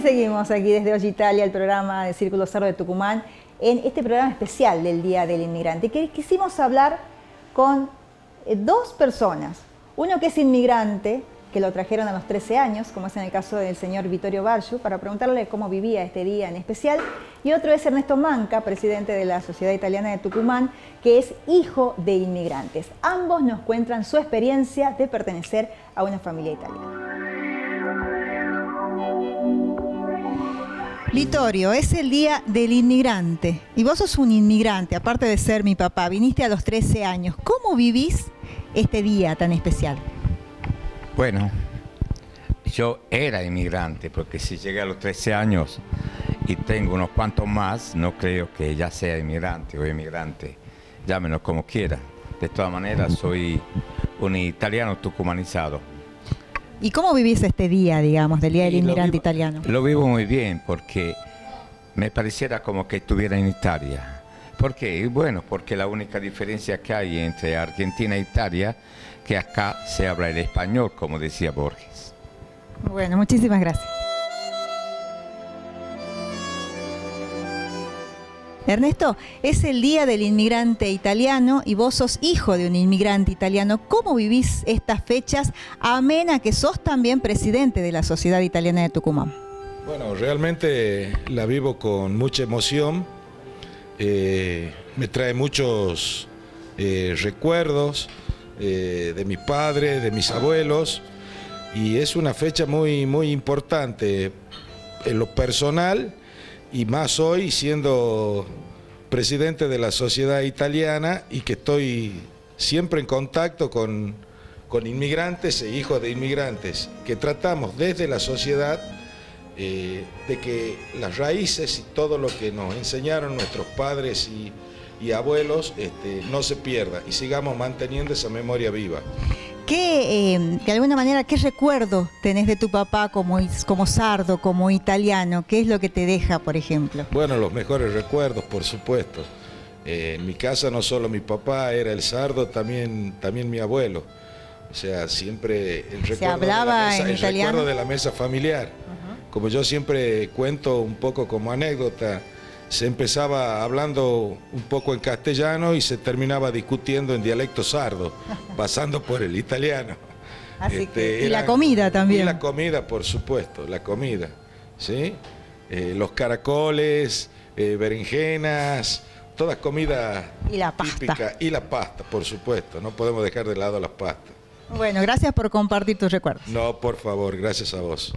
seguimos aquí desde Hoy Italia, el programa de Círculo Sardo de Tucumán, en este programa especial del Día del Inmigrante. Quisimos hablar con dos personas. Uno que es inmigrante, que lo trajeron a los 13 años, como es en el caso del señor Vittorio Barju, para preguntarle cómo vivía este día en especial. Y otro es Ernesto Manca, presidente de la Sociedad Italiana de Tucumán, que es hijo de inmigrantes. Ambos nos cuentan su experiencia de pertenecer a una familia italiana. Vittorio, es el Día del Inmigrante y vos sos un inmigrante, aparte de ser mi papá, viniste a los 13 años. ¿Cómo vivís este día tan especial? Bueno, yo era inmigrante porque si llegué a los 13 años y tengo unos cuantos más, no creo que ya sea inmigrante o inmigrante, llámenlo como quiera. De todas maneras, soy un italiano tucumanizado. ¿Y cómo vivís este día, digamos, del Día del Inmigrante italiano? Lo vivo muy bien porque me pareciera como que estuviera en Italia. ¿Por qué? Bueno, porque la única diferencia que hay entre Argentina e Italia, que acá se habla el español, como decía Borges. Bueno, muchísimas gracias. Ernesto, es el Día del Inmigrante italiano y vos sos hijo de un inmigrante italiano. ¿Cómo vivís estas fechas, amén a que sos también presidente de la Sociedad Italiana de Tucumán? Bueno, realmente la vivo con mucha emoción. Me trae muchos recuerdos de mis padres, de mis abuelos, y es una fecha muy importante en lo personal, y más hoy siendo presidente de la Sociedad Italiana y que estoy siempre en contacto con inmigrantes e hijos de inmigrantes, que tratamos desde la sociedad de que las raíces y todo lo que nos enseñaron nuestros padres y abuelos no se pierda y sigamos manteniendo esa memoria viva. De alguna manera, ¿qué recuerdo tenés de tu papá como sardo, como italiano? ¿Qué es lo que te deja, por ejemplo? Bueno, los mejores recuerdos, por supuesto. En mi casa no solo mi papá era el sardo, también mi abuelo. O sea, siempre el recuerdo de la mesa familiar. Como yo siempre cuento un poco como anécdota, se empezaba hablando un poco en castellano y se terminaba discutiendo en dialecto sardo, pasando por el italiano. Y la comida también. Y la comida, por supuesto, la comida, ¿sí? Los caracoles, berenjenas, todas comidas típicas. Y la pasta, por supuesto, no podemos dejar de lado las pastas. Bueno, gracias por compartir tus recuerdos. No, por favor, gracias a vos.